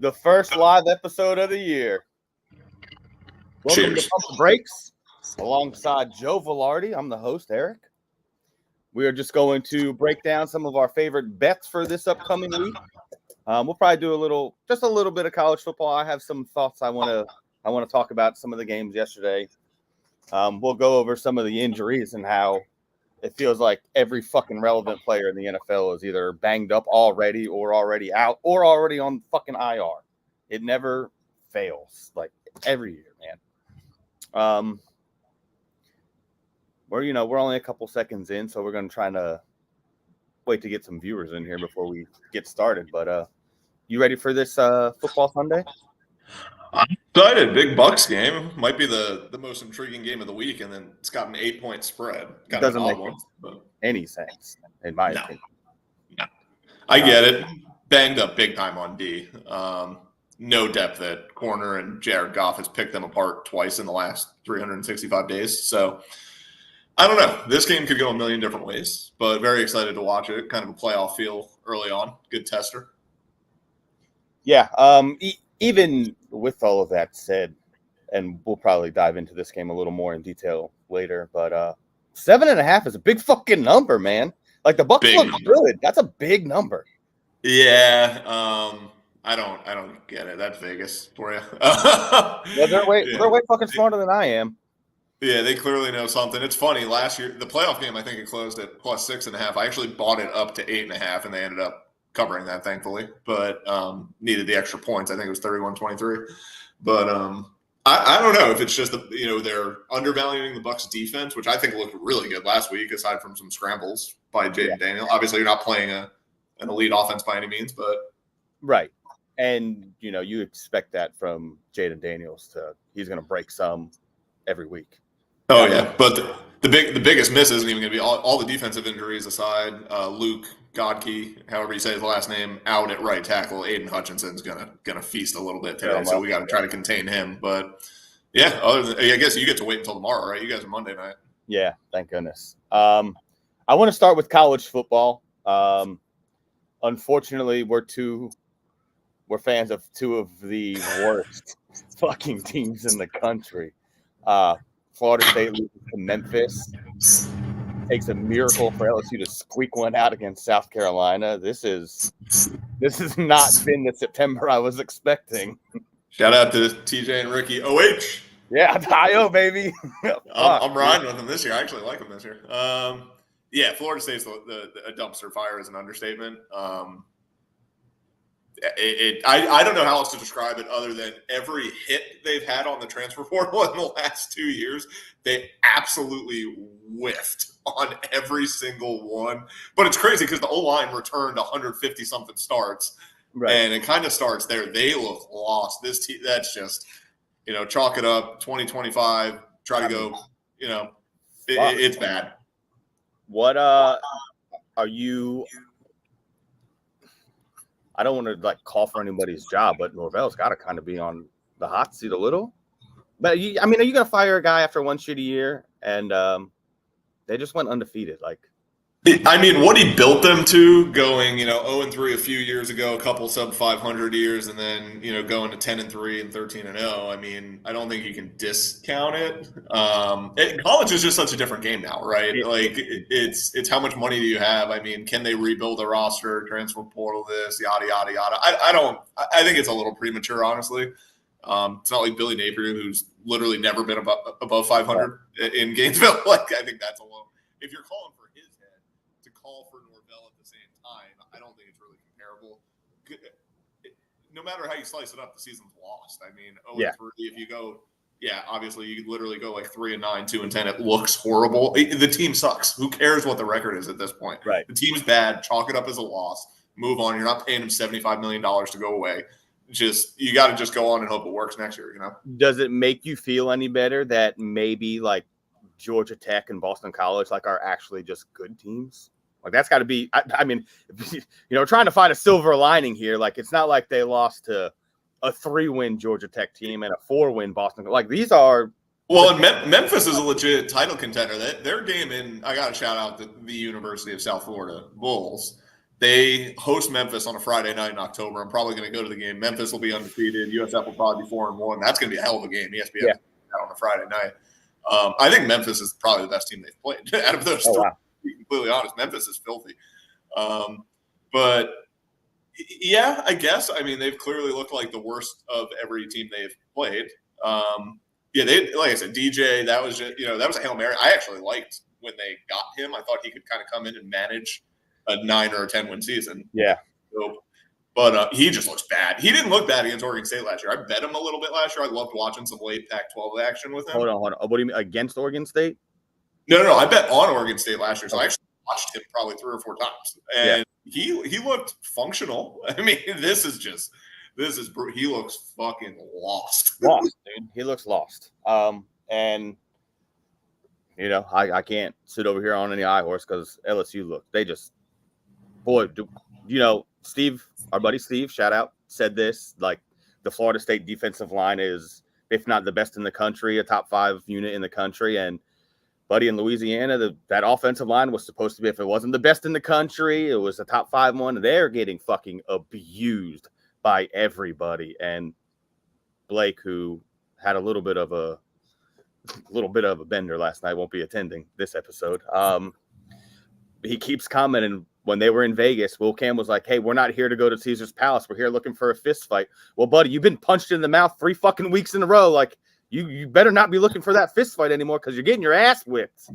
the first live episode of the year. Welcome to Pump the Brakes, alongside Joe Vilardi. I'm the host, Eric. We are just going to break down some of our favorite bets for this upcoming week. We'll probably do just a little bit of college football. I have some thoughts I want to talk about some of the games yesterday. We'll go over some of the injuries and how it feels like every fucking relevant player in the NFL is either banged up already or already out or already on fucking IR. It never fails, like every year, man. We're only a couple seconds in, so we're going to try to wait to get some viewers in here before we get started. But you ready for this football Sunday? I'm excited. Big Bucks game. Might be the most intriguing game of the week, and then it's got an 8-point spread. It doesn't make any sense, in my opinion. No. I get it. Banged up big time on D. No depth at corner, and Jared Goff has picked them apart twice in the last 365 days. So, I don't know. This game could go a million different ways, but very excited to watch it. Kind of a playoff feel early on. Good tester. Yeah. Even with all of that said, and we'll probably dive into this game a little more in detail later, but 7.5 is a big fucking number, man. Like the Bucks look good. That's a big number. Yeah. I don't get it. That's Vegas for you. Yeah, they're way fucking smarter than I am. Yeah, they clearly know something. It's funny. Last year, the playoff game, I think it closed at +6.5. I actually bought it up to 8.5, and they ended up covering that, thankfully, but needed the extra points. I think it was 31-23. But I don't know if it's just they're undervaluing the Bucs defense, which I think looked really good last week, aside from some scrambles by Jaden Daniels. Obviously, you're not playing an elite offense by any means, but right. And you expect that from Jaden Daniels. He's going to break some every week. Oh yeah, but the biggest miss isn't even going to be all the defensive injuries aside. Luke Godke, however you say his last name, out at right tackle. Aiden Hutchinson's gonna feast a little bit today, so we got to try to contain him. But yeah, I guess you get to wait until tomorrow, right? You guys are Monday night. Yeah, thank goodness. I want to start with college football. Unfortunately, we're fans of two of the worst fucking teams in the country. Florida State loses to Memphis. Takes a miracle for LSU to squeak one out against South Carolina. This has not been the September I was expecting. Shout out to TJ and Ricky. OH. Yeah, IO, baby. I'm riding with them this year. I actually like them this year. Yeah, Florida State's a dumpster fire is an understatement. I don't know how else to describe it other than every hit they've had on the transfer portal in the last 2 years, they absolutely whiffed on every single one. But it's crazy because the O-line returned 150-something starts, right, and it kind of starts there. They look lost. This team, that's just, chalk it up, 2025, try to go, it's bad. What are you – I don't want to call for anybody's job, but Norvell's got to kind of be on the hot seat a little. But are you going to fire a guy after one shitty year? And they just went undefeated. What he built them to, going 0-3 a few years ago, a couple sub 500 years, and then going to 10-3 and 13-0. I don't think you can discount it. College is just such a different game now, right? It's how much money do you have? Can they rebuild a roster, transfer portal, this, yada yada yada? I think it's a little premature, honestly. It's not like Billy Napier, who's literally never been above 500 in Gainesville. I think that's alone. If you're calling for his head to call for Norvell at the same time, I don't think it's really comparable. No matter how you slice it up, the season's lost. 0-3, if you go, obviously you could literally go 3-9, 2-10. It looks horrible. The team sucks. Who cares what the record is at this point? Right. The team's bad. Chalk it up as a loss. Move on. You're not paying him $75 million to go away. You got to just go on and hope it works next year. Does it make you feel any better that maybe Georgia Tech and Boston College are actually just good teams? That's got to be. Trying to find a silver lining here. It's not like they lost to a 3-win Georgia Tech team and a 4-win Boston. These are. Well, and Memphis is a legit title contender. Their game I got to shout out the University of South Florida Bulls. They host Memphis on a Friday night in October. I'm probably going to go to the game. Memphis will be undefeated. USF will probably be 4-1. That's going to be a hell of a game. ESPN on a Friday night. I think Memphis is probably the best team they've played out of those three. Wow. To be completely honest, Memphis is filthy. But yeah, I guess. I mean, they've clearly looked like the worst of every team they've played. They, like I said, DJ. That was just, that was a Hail Mary. I actually liked when they got him. I thought he could kind of come in and manage a 9 or a 10 win season. Yeah. But he just looks bad. He didn't look bad against Oregon State last year. I bet him a little bit last year. I loved watching some late Pac-12 action with him. Hold on. What do you mean, against Oregon State? No. I bet on Oregon State last year. So I actually watched him probably 3 or 4 times. And he looked functional. I mean, he looks fucking lost. Lost, dude. He looks lost. And I can't sit over here on any high horse because LSU Steve, our buddy Steve, shout out, said this, like, the Florida State defensive line is, if not the best in the country, a top 5 unit in the country. And buddy, in Louisiana, that offensive line was supposed to be, if it wasn't the best in the country, it was a top 5 one. They're getting fucking abused by everybody. And Blake, who had a little bit of a bender last night, won't be attending this episode. He keeps commenting. When they were in Vegas, Will Cam was like, "Hey, we're not here to go to Caesar's Palace. We're here looking for a fist fight." Well, buddy, you've been punched in the mouth 3 fucking weeks in a row. Like, you better not be looking for that fist fight anymore because you're getting your ass whipped.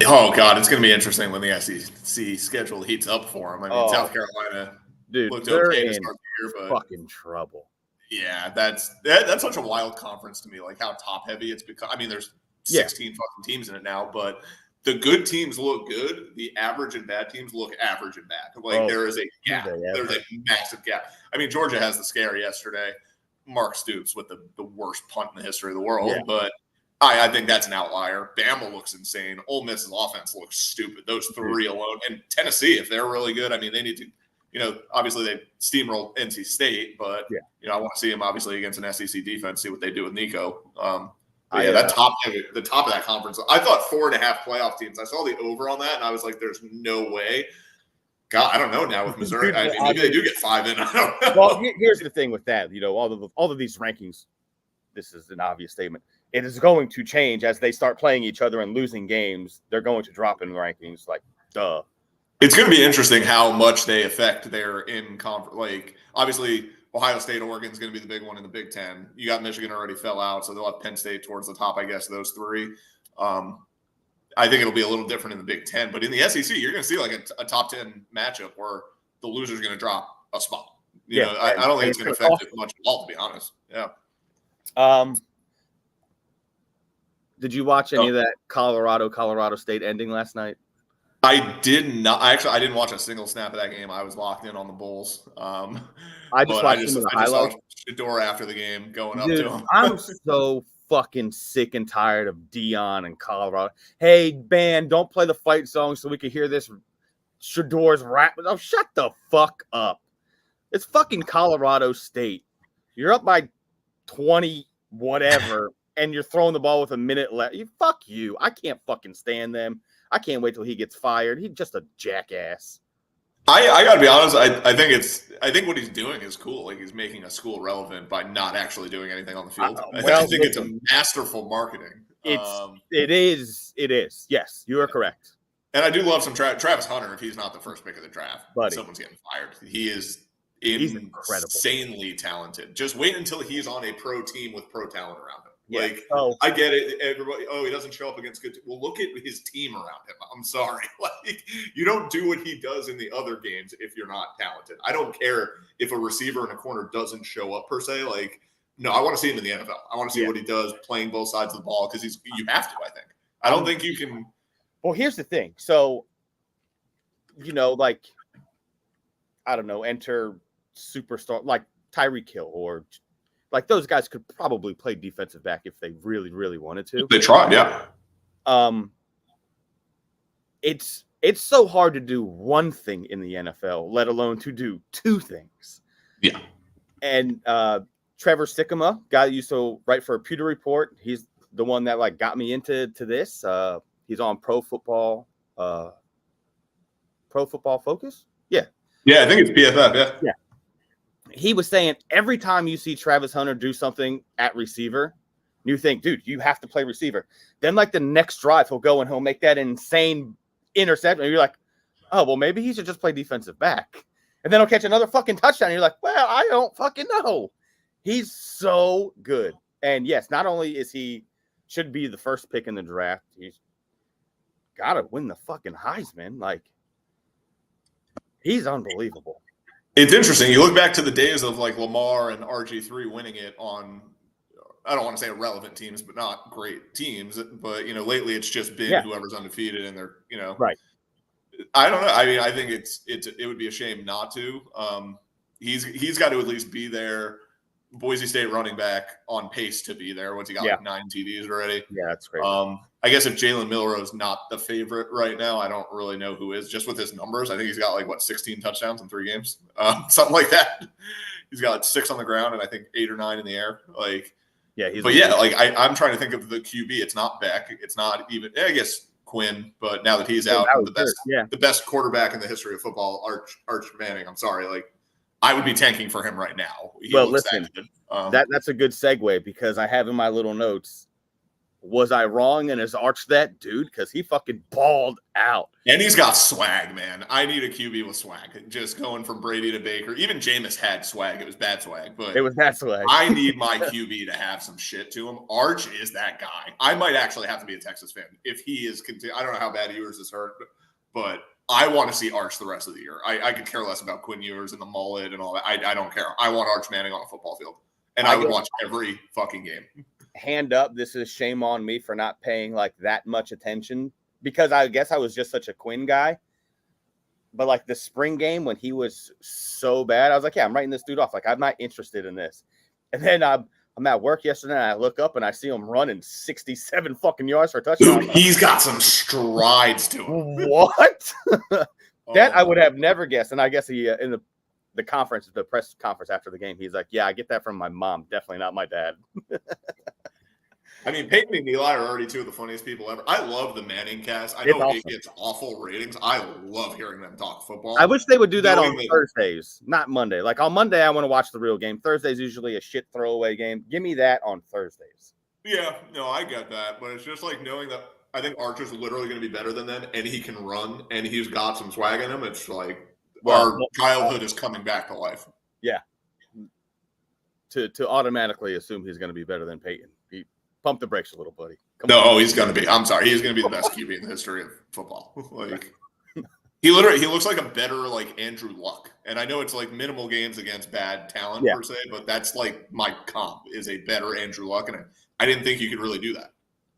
Oh God, it's going to be interesting when the SEC schedule heats up for them. I mean, South Carolina looked okay to start the year, but fucking trouble. Yeah, that's such a wild conference to me. Like how top heavy it's become. I mean, there's 16 fucking teams in it now, but the good teams look good. The average and bad teams look average and bad. Like there is a gap. There's a massive gap. I mean, Georgia has the scare yesterday. Mark Stoops with the worst punt in the history of the world. But I think that's an outlier. Bama looks insane. Ole Miss's offense looks stupid. Those 3 alone. And Tennessee, if they're really good, I mean, they need to, obviously they steamroll NC State, but, I want to see them obviously against an SEC defense, see what they do with Nico. The top of that conference. I thought 4.5 playoff teams. I saw the over on that, and I was like, "There's no way." God, I don't know now with Missouri. I mean, maybe they do get 5 in. I don't know. Well, here's the thing with that. All of these rankings. This is an obvious statement. It is going to change as they start playing each other and losing games. They're going to drop in rankings. Like, duh. It's going to be interesting how much they affect their in-conference. Like, obviously, Ohio State, Oregon is going to be the big one in the Big Ten. You got Michigan already fell out, so they'll have Penn State towards the top, I guess, those 3. I think it'll be a little different in the Big Ten. But in the SEC, you're going to see like a top 10 matchup where the loser's going to drop a spot. I don't think it's going to affect it much at all, to be honest. Yeah. Did you watch any of that Colorado State ending last night? I did not. I didn't watch a single snap of that game. I was locked in on the Bulls. I just saw Shedeur after the game going up to him. I'm so fucking sick and tired of Dion and Colorado. Hey, band, don't play the fight song so we can hear this Shedeur's rap. Oh, shut the fuck up. It's fucking Colorado State. You're up by 20 whatever, and you're throwing the ball with a minute left. Fuck you. I can't fucking stand them. I can't wait till he gets fired. He's just a jackass. I gotta be honest. I think what he's doing is cool. Like he's making a school relevant by not actually doing anything on the field. I think it's a masterful marketing. It is. Yes, you are correct. And I do love some Travis Hunter. If he's not the first pick of the draft, buddy, someone's getting fired. He's incredible, insanely talented. Just wait until he's on a pro team with pro talent around him. Yeah. I get it. Everybody, he doesn't show up against good. Well, look at his team around him. I'm sorry. Like, you don't do what he does in the other games if you're not talented. I don't care if a receiver in a corner doesn't show up per se. Like, no, I want to see him in the NFL. I want to see what he does playing both sides of the ball because you have to. I think. I don't think you can. Well, here's the thing. So, like, I don't know, enter superstar like Tyreek Hill or. Like those guys could probably play defensive back if they really, really wanted to. They tried, yeah. It's so hard to do one thing in the NFL, let alone to do 2 things. Yeah. And Trevor Sikkema, guy that used to write for a Pewter Report, he's the one that like got me into this. He's on Pro Football Pro Football Focus. Yeah. Yeah, I think it's PFF. Yeah. Yeah. He was saying every time you see Travis Hunter do something at receiver, you think, dude, you have to play receiver. Then, like, the next drive, he'll go and he'll make that insane interception. And you're like, oh, well, maybe he should just play defensive back. And then he'll catch another fucking touchdown. And you're like, well, I don't fucking know. He's so good. And yes, not only is he should be the first pick in the draft, he's got to win the fucking Heisman. Like, he's unbelievable. It's interesting. You look back to the days of like Lamar and RG3 winning it on, I don't want to say irrelevant teams, but not great teams. But, you know, lately it's just been whoever's undefeated and they're, you know, right. I don't know. I mean, I think it would be a shame not to. He's got to at least be there. Boise State running back on pace to be there. What's he got? Like 9 TDs already? Yeah, that's great. I guess if Jalen Milrow's not the favorite right now, I don't really know who is. Just with his numbers, I think he's got like 16 touchdowns in 3 games, something like that. He's got 6 on the ground and I think 8 or 9 in the air. Like, yeah, I'm trying to think of the QB. It's not Beck. It's not even. I guess Quinn. But now that he's out, the best quarterback in the history of football, Arch Manning. I'm sorry, like. I would be tanking for him right now. Listen, that's a good segue because I have in my little notes, was I wrong and is Arch that dude? Because he fucking balled out. And he's got swag, man. I need a QB with swag. Just going from Brady to Baker. Even Jameis had swag. It was bad swag. But it was bad swag. I need my QB to have some shit to him. Arch is that guy. I might actually have to be a Texas fan if he is. I don't know how bad Ewers is hurt, but I want to see Arch the rest of the year. I could care less about Quinn Ewers and the mullet and all that. I don't care. I want Arch Manning on a football field. And I would watch every fucking game. Hand up, this is shame on me for not paying like that much attention because I guess I was just such a Quinn guy. But like the spring game when he was so bad, I was like, yeah, I'm writing this dude off. Like, I'm not interested in this. And then I'm at work yesterday and I look up and I see him running 67 fucking yards for a touchdown. Dude, he's got some strides to him. What? That I would have never guessed. And I guess he in the conference, the press conference after the game, he's like, yeah, I get that from my mom. Definitely not my dad. I mean, Peyton and Eli are already 2 of the funniest people ever. I love the Manning cast. I know it gets awful ratings. I love hearing them talk football. I wish they would do that on Thursdays, not Monday. Like on Monday, I want to watch the real game. Thursday's usually a shit throwaway game. Give me that on Thursdays. Yeah, no, I get that. But it's just like knowing that I think Archer's literally going to be better than them, and he can run, and he's got some swag in him. It's like our childhood is coming back to life. Yeah. To automatically assume he's going to be better than Peyton. Pump the brakes a little, buddy. He's going to be. I'm sorry. He's going to be the best QB in the history of football. Like, he looks like a better, like, Andrew Luck. And I know it's, like, minimal games against bad talent, per se, but that's, like, my comp is a better Andrew Luck. And I didn't think you could really do that.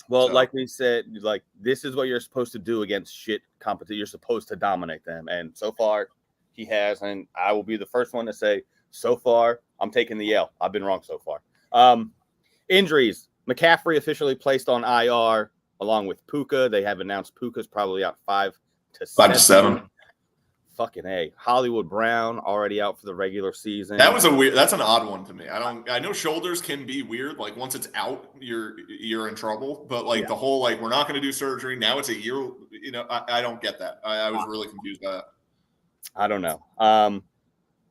Well, like we said, like, this is what you're supposed to do against shit competition. You're supposed to dominate them. And so far, he has. And I will be the first one to say, so far, I'm taking the L. I've been wrong so far. Injuries. McCaffrey officially placed on IR along with Puka. They have announced Puka's probably out 5 to 7. Fucking A. Hollywood Brown already out for the regular season. That's an odd one to me. I know shoulders can be weird. Like once it's out, you're in trouble. But like the whole, like, we're not going to do surgery. Now it's a year. You know, I don't get that. I was really confused by that. I don't know.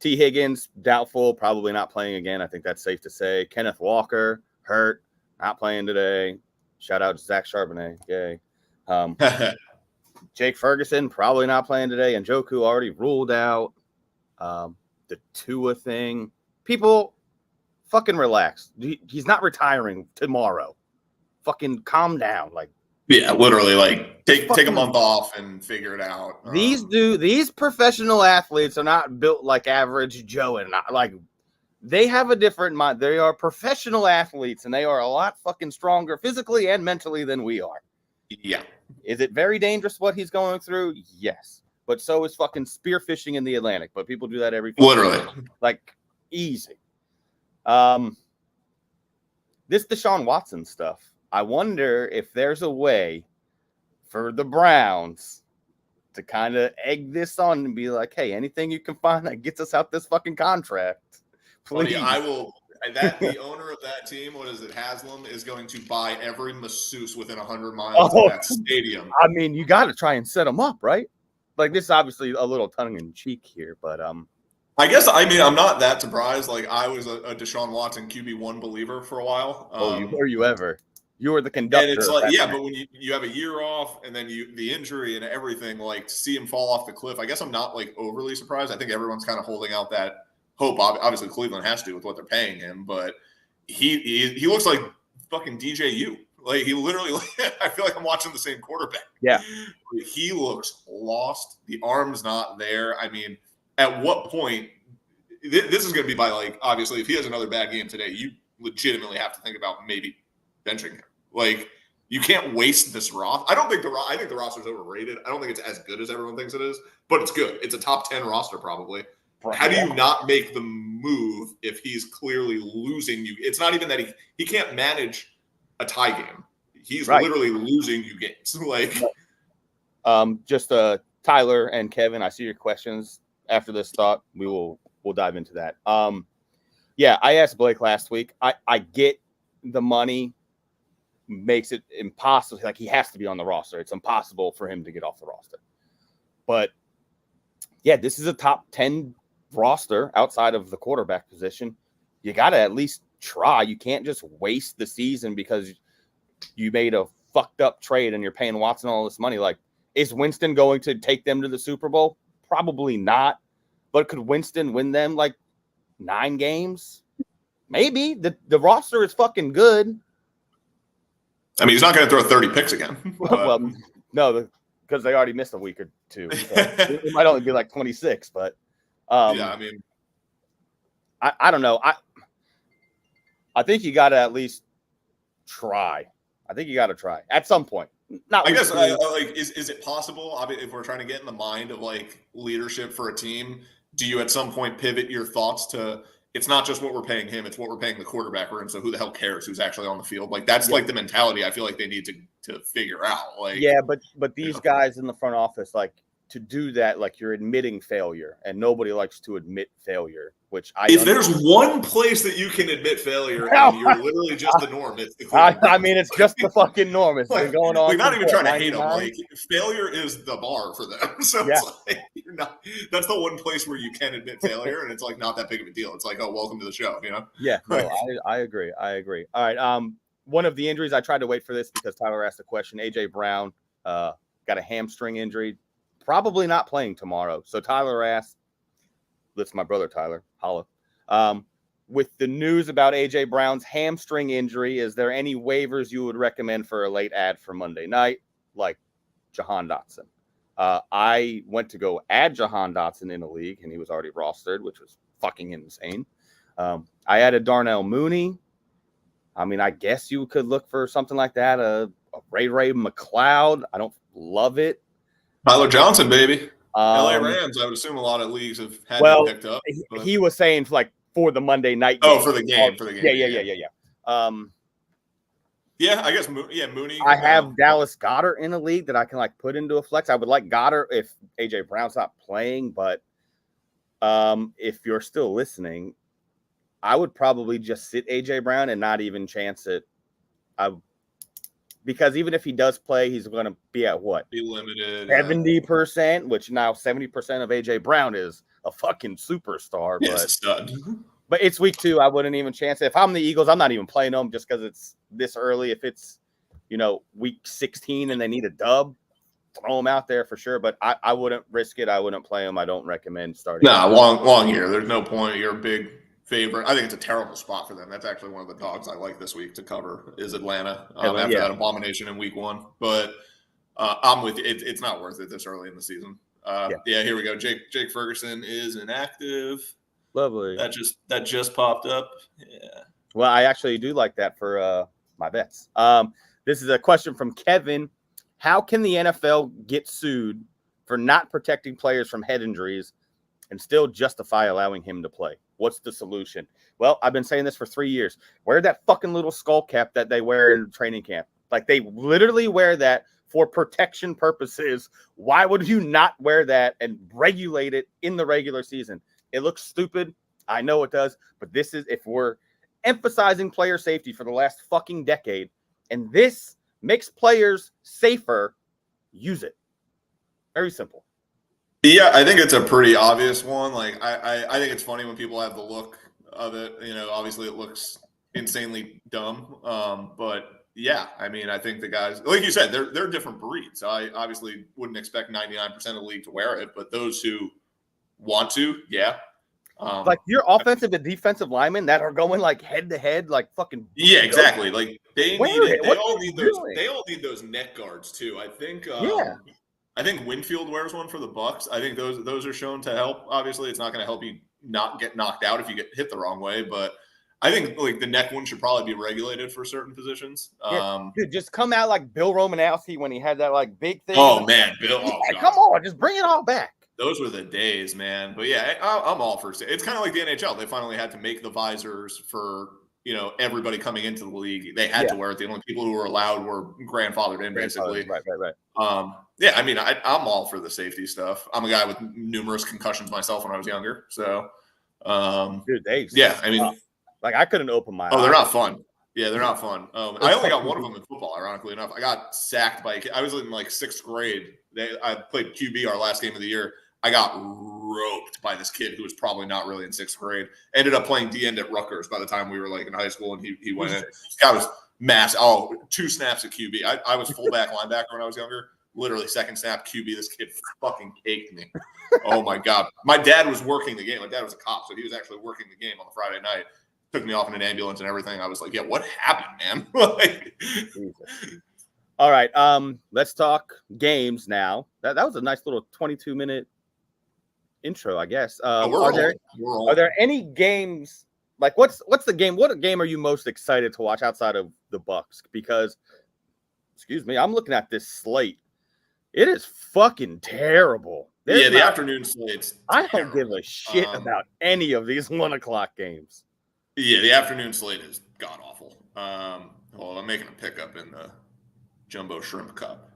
T. Higgins, doubtful, probably not playing again. I think that's safe to say. Kenneth Walker, hurt. Not playing today. Shout out to Zach Charbonnet. Yay. Jake Ferguson, probably not playing today. And Njoku already ruled out. The Tua thing. People, fucking relax. He's not retiring tomorrow. Fucking calm down. Like, yeah, literally, like, take a month off and figure it out. These professional athletes are not built like average Joe and not like. They have a different mind. They are professional athletes, and they are a lot fucking stronger physically and mentally than we are. Yeah. Is it very dangerous what he's going through? Yes. But so is fucking spearfishing in the Atlantic. But people do that every literally. Like, easy. This Deshaun Watson stuff. I wonder if there's a way for the Browns to kind of egg this on and be like, hey, anything you can find that gets us out this fucking contract. Please. I will. The owner of that team, what is it, Haslam, is going to buy every masseuse within 100 miles of that stadium. I mean, you got to try and set them up, right? like this is obviously a little tongue in cheek here, but I guess I'm not that surprised. Like I was a Deshaun Watson QB1 believer for a while. Were you ever? You were the conductor. And it's like, yeah, but when you have a year off and then the injury and everything, like to see him fall off the cliff, I guess I'm not like overly surprised. I think everyone's kind of holding out that hope. Obviously, Cleveland has to with what they're paying him, but he looks like fucking DJU. Like he literally, I feel like I'm watching the same quarterback. Yeah, he looks lost. The arm's not there. I mean, at what point? This is going to be by like obviously, if he has another bad game today, you legitimately have to think about maybe benching him. Like you can't waste this roster. I think the roster's overrated. I don't think it's as good as everyone thinks it is, but it's good. It's a top 10 roster probably. How do you not make the move if he's clearly losing you? It's not even that he can't manage a tie game. He's literally losing you games. Like, just Tyler and Kevin, I see your questions. After this thought, we'll dive into that. Yeah, I asked Blake last week. I get the money makes it impossible. Like he has to be on the roster. It's impossible for him to get off the roster. But yeah, this is a top 10 roster outside of the quarterback position. You got to at least try. You can't just waste the season because you made a fucked up trade and you're paying Watson all this money. Like, is Winston going to take them to the Super Bowl? Probably not. But could Winston win them like 9 games? Maybe. The roster is fucking good. I mean, he's not going to throw 30 picks again. Well, no, because they already missed a week or two. So it might only be like 26, but yeah, I mean, I don't know. I think you got to at least try. I think you got to try at some point. Not. I guess like is it possible? I mean, if we're trying to get in the mind of like leadership for a team, do you at some point pivot your thoughts to? It's not just what we're paying him; it's what we're paying the quarterback room. So who the hell cares who's actually on the field? Like that's like the mentality I feel like they need to figure out. Like but these guys in the front office, like to do that, like you're admitting failure, and nobody likes to admit failure. Which if there's one place that you can admit failure, and you're literally just the norm. It's the I mean, it's just the fucking norm. It's been going on. We're not even trying to hate them. Like failure is the bar for them. So it's like you're not. That's the one place where you can admit failure, and it's like not that big of a deal. It's like, oh, welcome to the show. You know? Yeah. No, I agree. All right. One of the injuries, I tried to wait for this because Tyler asked a question. AJ Brown got a hamstring injury, probably not playing tomorrow. So Tyler asked. That's my brother, Tyler. Holla. With the news about AJ Brown's hamstring injury, is there any waivers you would recommend for a late ad for Monday night, like Jahan Dotson? I went to go add Jahan Dotson in a league, and he was already rostered, which was fucking insane. I added Darnell Mooney. I mean, I guess you could look for something like that. A Ray McLeod. I don't love it. Tyler Johnson, baby. LA Rams, I would assume a lot of leagues have had him picked up. He was saying for the Monday night game. Oh, for the game. Yeah. I guess Mooney. I have Dallas Goedert in a league that I can put into a flex. I would like Goddard if AJ Brown's not playing, but if you're still listening, I would probably just sit AJ Brown and not even chance it. Because even if he does play, he's going to be at what? Be limited. 70%, which now 70% of AJ Brown is a fucking superstar. Yeah, but, stud. But it's week 2. I wouldn't even chance it. If I'm the Eagles, I'm not even playing them just because it's this early. If it's, week 16 and they need a dub, throw them out there for sure. But I wouldn't risk it. I wouldn't play them. I don't recommend starting. Nah, long year. There's no point. You're a big favorite. I think it's a terrible spot for them. That's actually one of the dogs I like this week to cover is Atlanta after that abomination in week 1. But I'm with you. It's not worth it this early in the season. Here we go. Jake Ferguson is inactive. Lovely. That just popped up. Yeah. Well, I actually do like that for my bets. This is a question from Kevin. How can the NFL get sued for not protecting players from head injuries and still justify allowing him to play? What's the solution? Well, I've been saying this for 3 years. Wear that fucking little skull cap that they wear in training camp. Like they literally wear that for protection purposes. Why would you not wear that and regulate it in the regular season? It looks stupid. I know it does. But this is, if we're emphasizing player safety for the last fucking decade, and this makes players safer, use it. Very simple. Yeah, I think it's a pretty obvious one. Like, I think it's funny when people have the look of it. Obviously it looks insanely dumb. But yeah, I mean, I think the guys, like you said, they're different breeds. I obviously wouldn't expect 99% of the league to wear it, but those who want to, yeah. Like your offensive and defensive linemen that are going like head to head, like fucking. Yeah, exactly. Like they Wear need it. it. They What all are need you those. doing? They all need those neck guards too. Yeah. I think Winfield wears one for the Bucks. I think those are shown to help. Obviously, it's not going to help you not get knocked out if you get hit the wrong way, but I think like the neck one should probably be regulated for certain positions. Yeah. Dude, just come out like Bill Romanowski when he had that like big thing. Oh man, Bill! Yeah, Oh god, come on, just bring it all back. those were the days, man. But yeah, I'm all for it. It's kind of like the NHL. They finally had to make the visors for everybody coming into the league. They had to wear it. The only people who were allowed were grandfathered in, basically. Right. Yeah, I mean, I'm all for the safety stuff. I'm a guy with numerous concussions myself when I was younger. So, dude, yeah, I mean, like I couldn't open my eyes. They're not fun. Yeah, they're not fun. I only got one of them in football, ironically enough. I got sacked by a kid. I was in like 6th grade. I played QB our last game of the year. I got roped by this kid who was probably not really in 6th grade. Ended up playing D-end at Rutgers by the time we were like in high school, and he went in. This guy was mass. 2 snaps at QB. I was fullback linebacker when I was younger. Literally 2nd snap QB. This kid fucking caked me. Oh my god. My dad was working the game. My dad was a cop, so he was actually working the game on the Friday night. Took me off in an ambulance and everything. I was like, yeah, what happened, man? Like, all right. Let's talk games now. That was a nice little 22-minute intro, I guess. Are there any games like what's the game? What game are you most excited to watch outside of the Bucks? Because, excuse me, I'm looking at this slate. It is fucking terrible. The afternoon slates. I don't give a shit about any of these 1:00 games. Yeah, the afternoon slate is god awful. Well, I'm making a pickup in the Jumbo Shrimp Cup.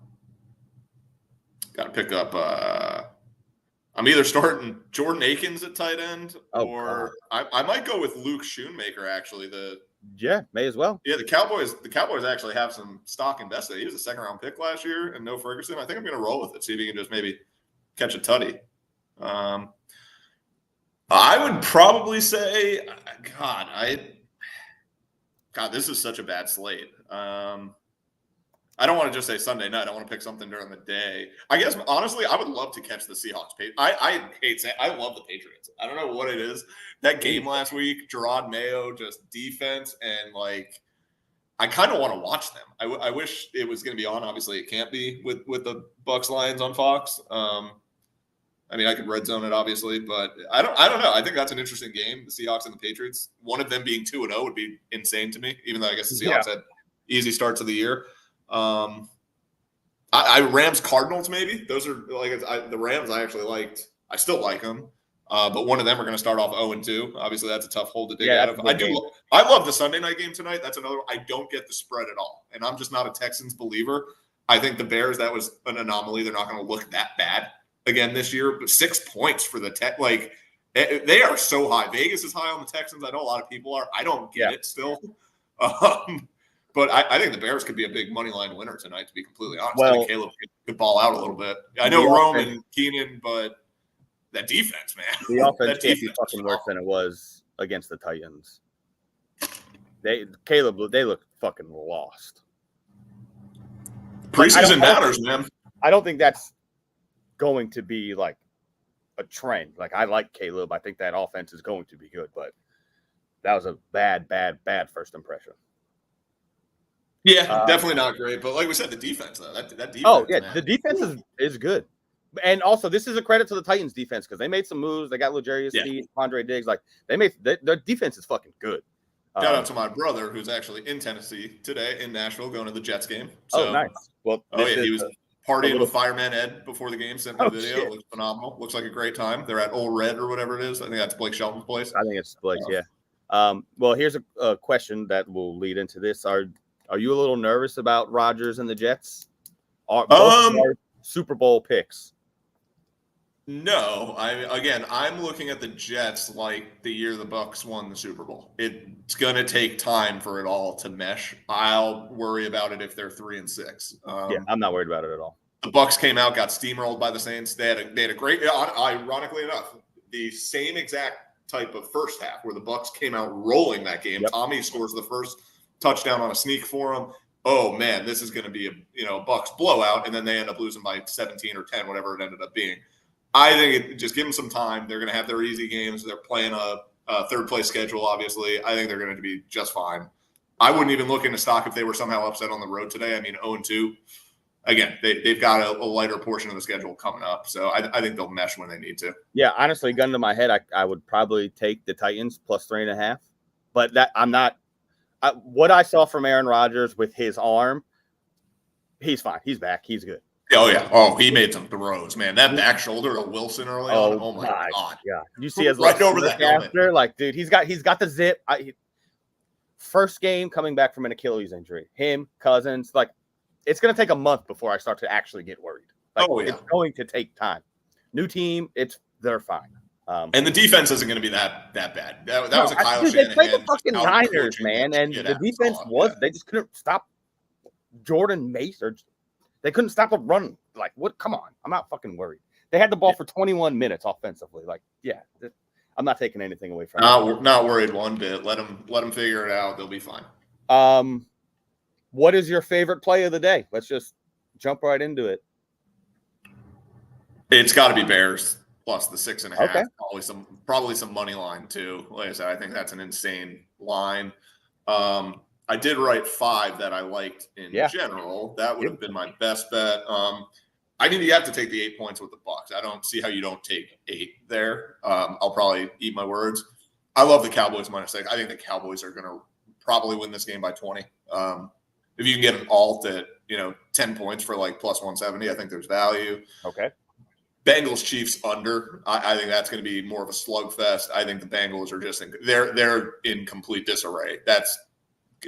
Got to pick up. I'm either starting Jordan Akins at tight end, or I might go with Luke Schoonmaker. Actually, may as well. Yeah, the Cowboys actually have some stock invested. He was a 2nd-round pick last year, and no Ferguson. I think I'm going to roll with it. See if he can just maybe catch a tutty. I would probably say, God, this is such a bad slate. I don't want to just say Sunday night. I want to pick something during the day. I guess, honestly, I would love to catch the Seahawks. I love the Patriots. I don't know what it is. That game last week, Gerard Mayo, just defense, and like, I kind of want to watch them. I wish it was going to be on. Obviously, it can't be with the Bucks Lions on Fox. I mean, I could red zone it, obviously, but I don't know. I think that's an interesting game. The Seahawks and the Patriots. One of them being 2-0 would be insane to me, even though I guess the Seahawks had easy starts of the year. Rams Cardinals maybe. Those are like the Rams. I actually liked. I still like them, but one of them are going to start off 0-2. Obviously, that's a tough hole to dig out of. I love the Sunday night game tonight. That's another one. I don't get the spread at all, and I'm just not a Texans believer. I think the Bears, that was an anomaly. They're not going to look that bad again this year, but 6 points for the Tech. Like, they are so high. Vegas is high on the Texans. I know a lot of people are. I don't get it still. But I think the Bears could be a big money line winner tonight, to be completely honest. I think Caleb could ball out a little bit. I know Rome and Keenan, but that defense, man. The offense can't be fucking worse than it was against the Titans. They look fucking lost. Preseason matters, man. I don't think that's going to be like a trend. Like, I like Caleb. I think that offense is going to be good, but that was a bad first impression. Yeah, definitely not great. But like we said, the defense, though, that defense. Oh, yeah, man. The defense is good. And also, this is a credit to the Titans defense because they made some moves. They got L'Jarius Sneed, Andre Diggs. Like, their defense is fucking good. Shout out to my brother who's actually in Tennessee today in Nashville going to the Jets game. So, nice. Well, he was partying with Fireman Ed before the game. Sent me a video. It looks phenomenal. Looks like a great time. They're at Old Red or whatever it is. I think that's Blake Shelton's place. I think it's Blake. Well, here's a question that will lead into this. Are you a little nervous about Rodgers and the Jets? Both are Super Bowl picks. No, I'm looking at the Jets like the year the Bucks won the Super Bowl. It's gonna take time for it all to mesh. I'll worry about it if they're 3-6. I'm not worried about it at all. The Bucks came out, got steamrolled by the Saints. They had a great, ironically enough, the same exact type of first half where the Bucks came out rolling that game. Yep. Tommy scores the first touchdown on a sneak for him. Oh man, this is going to be a Bucks blowout, and then they end up losing by 17 or 10, whatever it ended up being. I think just give them some time. They're going to have their easy games. They're playing a third place schedule, obviously. I think they're going to be just fine. I wouldn't even look into stock if they were somehow upset on the road today. I mean, 0-2. Again, they've got a lighter portion of the schedule coming up, so I think they'll mesh when they need to. Yeah, honestly, gun to my head, I would probably take the Titans plus 3.5, but that I'm not. What I saw from Aaron Rodgers with his arm, he's fine. He's back. He's good. Oh yeah. Oh, he made some throws, man. That back shoulder to Wilson early on. Oh my god. Yeah. You see his right over that after, like, dude, he's got the zip. First game coming back from an Achilles injury. Him, Cousins, like. It's going to take a month before I start to actually get worried. It's going to take time. New team, they're fine. And the defense isn't going to be that bad. That was a Kyle Shanahan. They played the fucking Niners, man, and the defense they just couldn't stop Jordan Mace, or they couldn't stop a run. Like, what? Come on, I'm not fucking worried. They had the ball for 21 minutes offensively. Like, yeah, I'm not taking anything away from them. Not worried one bit. Let them figure it out. They'll be fine. What is your favorite play of the day? Let's just jump right into it. It's got to be Bears plus the 6.5. Okay. Probably some money line too. Like I said, I think that's an insane line. I did write 5 that I liked in general. That would have been my best bet. I think you have to take the 8 points with the Bucks. I don't see how you don't take 8 there. I'll probably eat my words. I love the Cowboys minus 6. I think the Cowboys are going to probably win this game by 20. If you can get an alt at 10 points for like plus 170, I think there's value. Okay. Bengals Chiefs under. I think that's going to be more of a slugfest. I think the Bengals are just they're in complete disarray.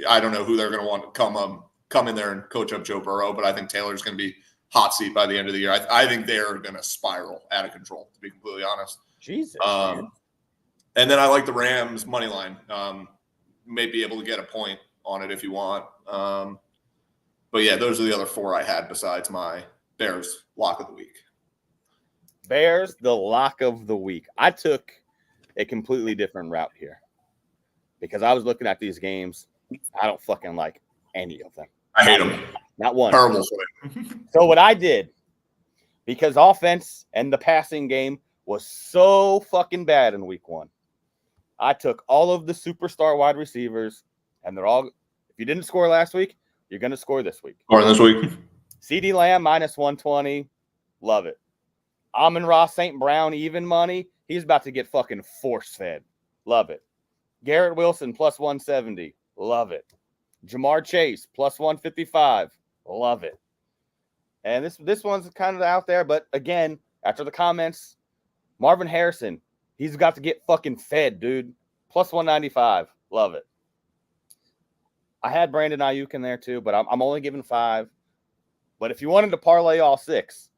I don't know who they're going to want to come in there and coach up Joe Burrow, but I think Taylor's going to be hot seat by the end of the year. I think they're going to spiral out of control, to be completely honest. Jesus. And then I like the Rams money line. May be able to get a point on it if you want. But yeah, those are the other 4 I had besides my Bears lock of the week. Bears, the lock of the week. I took a completely different route here because I was looking at these games. I don't fucking like any of them. I hate them. Not one. Terrible. So what I did, because offense and the passing game was so fucking bad in week 1, I took all of the superstar wide receivers, and they're all, if you didn't score last week, you're going to score this week. Or this week. CeeDee Lamb minus 120. Love it. Amon-Ra St. Brown even money. He's about to get fucking force-fed. Love it. Garrett Wilson plus 170. Love it. Jamar Chase plus 155. Love it. And this one's kind of out there, but again, after the comments, Marvin Harrison, he's got to get fucking fed, dude. Plus 195. Love it. I had Brandon Ayuk in there too, but I'm only giving 5. But if you wanted to parlay all 6,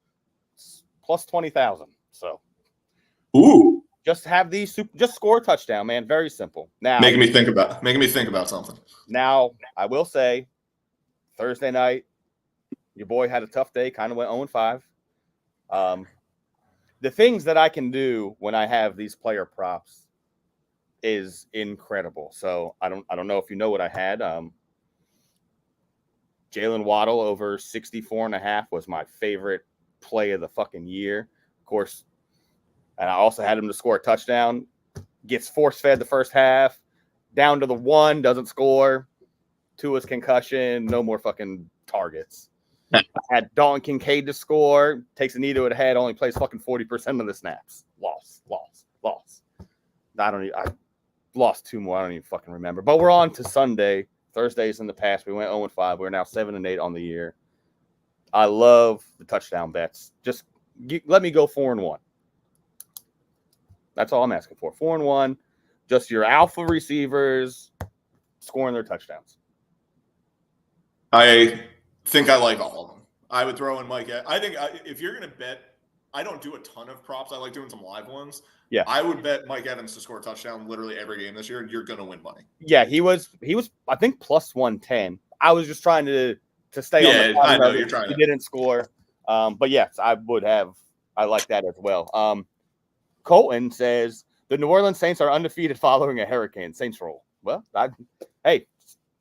plus 20,000. So, ooh, just have these. Just score a touchdown, man. Very simple. Now, making me think about something. Now, I will say, Thursday night, your boy had a tough day. Kind of went 0-5. The things that I can do when I have these player props is incredible. So I don't know if you know what I had. Jalen Waddle over 64.5 was my favorite play of the fucking year. Of course, and I also had him to score a touchdown. Gets force-fed the first half. Down to the 1, doesn't score. Tua's concussion, no more fucking targets. I had Dalton Kincaid to score. Takes a knee to the head, only plays fucking 40% of the snaps. Loss. I lost 2 more. I don't even fucking remember. But we're on to Sunday. Thursdays in the past, we went 0-5. We're now 7-8 on the year. I love the touchdown bets. Just let me go 4-1. That's all I'm asking for. 4-1. Just your alpha receivers scoring their touchdowns. I think I like all of them. I would throw in Mike. I think if you're going to bet, I don't do a ton of props. I like doing some live ones. Yeah, I would bet Mike Evans to score a touchdown literally every game this year, and you're going to win money. Yeah, he was. I think plus 110. I was just trying to stay on the. I know you're trying. He didn't score. But yes, I like that as well. Colton says the New Orleans Saints are undefeated following a hurricane. Saints roll. Well, hey.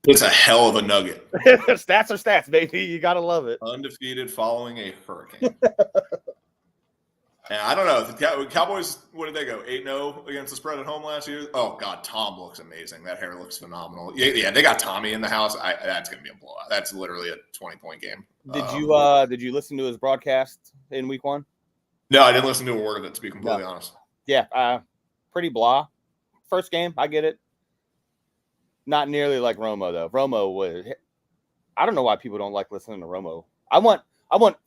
It's a hell of a nugget. Stats are stats, baby. You got to love it. Undefeated following a hurricane. And I don't know. The Cowboys, what did they go? 8-0 against the spread at home last year? Oh, God. Tom looks amazing. That hair looks phenomenal. Yeah, they got Tommy in the house. That's going to be a blowout. That's literally a 20-point game. Did you listen to his broadcast in week 1? No, I didn't listen to a word of it, to be completely honest. Yeah, pretty blah. First game, I get it. Not nearly like Romo, though. Romo was – I don't know why people don't like listening to Romo. I want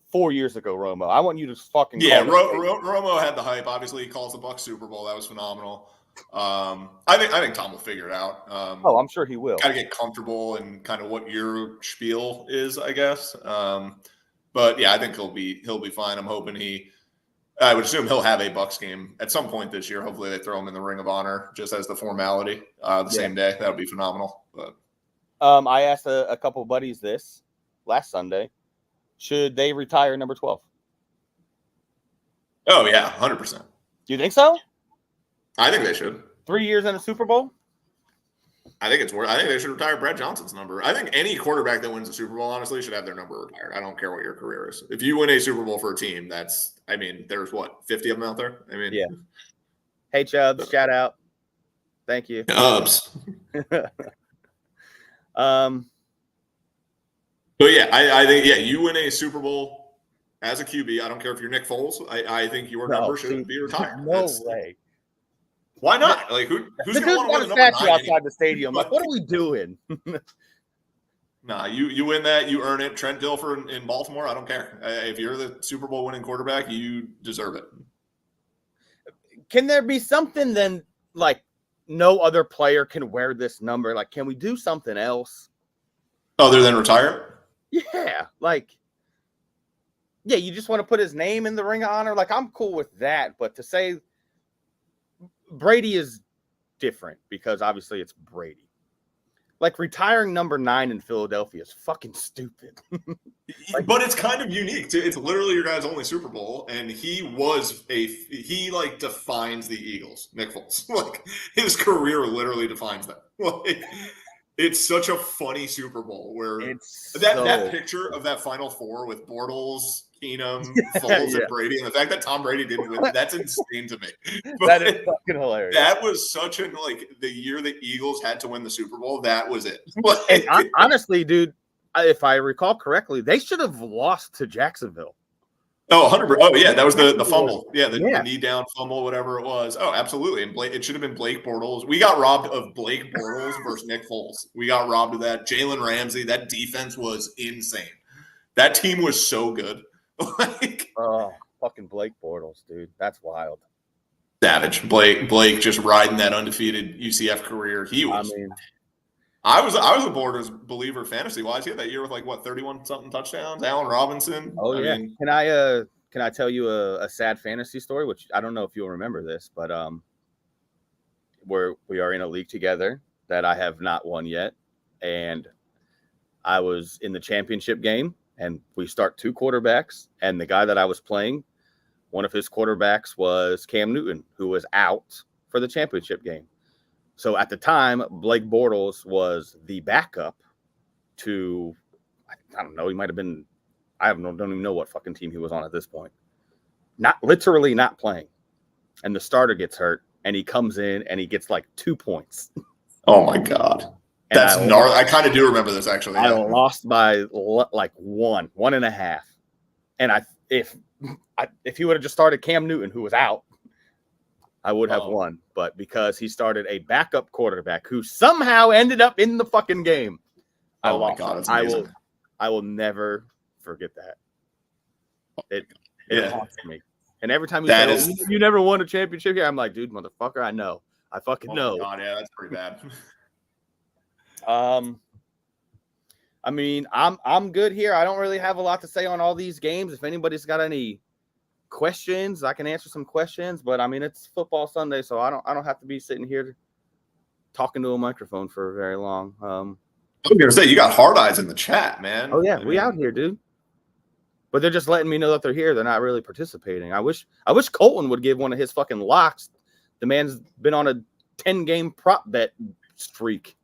4 years ago Romo. I want you to fucking Romo had the hype. Obviously, he calls the Bucs Super Bowl. That was phenomenal. I think Tom will figure it out. I'm sure he will. Got to get comfortable and kind of what your spiel is, I guess. But yeah, I think he'll be fine. I'm hoping I would assume he'll have a Bucs game at some point this year. Hopefully, they throw him in the Ring of Honor just as the formality same day. That would be phenomenal. But I asked a couple of buddies this last Sunday. Should they retire number 12? Oh, yeah, 100%. Do you think so? I think they should. 3 years in a Super Bowl? I think they should retire Brad Johnson's number. I think any quarterback that wins a Super Bowl, honestly, should have their number retired. I don't care what your career is. If you win a Super Bowl for a team, there's 50 of them out there? Yeah. Hey, Chubbs, shout out. Thank you. Chubbs. So, yeah, I think, you win a Super Bowl as a QB. I don't care if you're Nick Foles. I think your number should be retired. No way. Why not? Like, who's going to want to win the number 9 outside the stadium? Like, what are we doing? Nah, you win that. You earn it. Trent Dilfer in Baltimore, I don't care. If you're the Super Bowl winning quarterback, you deserve it. Can there be something then, like, no other player can wear this number? Like, can we do something else? Other than retire? Yeah, you just want to put his name in the Ring of Honor. Like, I'm cool with that, but to say Brady is different because obviously it's Brady. Like, retiring number 9 in Philadelphia is fucking stupid. But it's kind of unique too. It's literally your guy's only Super Bowl, and he defines the Eagles. Nick Foles, like, his career literally defines them. Like, it's such a funny Super Bowl where that picture of that Final Four with Bortles, Keenum, Foles, and Brady, and the fact that Tom Brady didn't win, that's insane to me. But that is fucking hilarious. That was such the year the Eagles had to win the Super Bowl. That was it. And honestly, dude, if I recall correctly, they should have lost to Jacksonville. Oh, 100%. Oh, yeah, that was the fumble. Yeah, the knee down fumble, whatever it was. Oh, absolutely. And it should have been Blake Bortles. We got robbed of Blake Bortles versus Nick Foles. We got robbed of that. Jalen Ramsey, that defense was insane. That team was so good. Fucking Blake Bortles, dude. That's wild. Savage. Blake just riding that undefeated UCF career. He was. I was a Bortles believer fantasy-wise. He had that year with 31-something touchdowns. Allen Robinson. Oh, yeah. Can I tell you a sad fantasy story, which I don't know if you'll remember this, but we are in a league together that I have not won yet, and I was in the championship game, and we start 2 quarterbacks, and the guy that I was playing, one of his quarterbacks was Cam Newton, who was out for the championship game. So at the time, Blake Bortles was the backup to, I don't know, he might have been, don't even know what fucking team he was on at this point. Not playing. And the starter gets hurt, and he comes in, and he gets 2 points. Oh, my God. That's gnarly. I kind of do remember this, actually. I lost by 1.5. And if he would have just started Cam Newton, who was out, I would have won, but because he started a backup quarterback who somehow ended up in the fucking game, I lost. My God, that's amazing. I will never forget that. It haunts me. And every time you never won a championship here, I'm like, dude, motherfucker, I know. I fucking know. God, yeah, that's pretty bad. I'm good here. I don't really have a lot to say on all these games. If anybody's got any questions, I can answer some questions, but it's football Sunday, so I don't have to be sitting here talking to a microphone for very long. I was gonna say, you got hard eyes in the chat, man. Oh yeah, we out here, dude. But they're just letting me know that they're here. They're not really participating. I wish Colton would give one of his fucking locks. The man's been on a 10-game prop bet streak.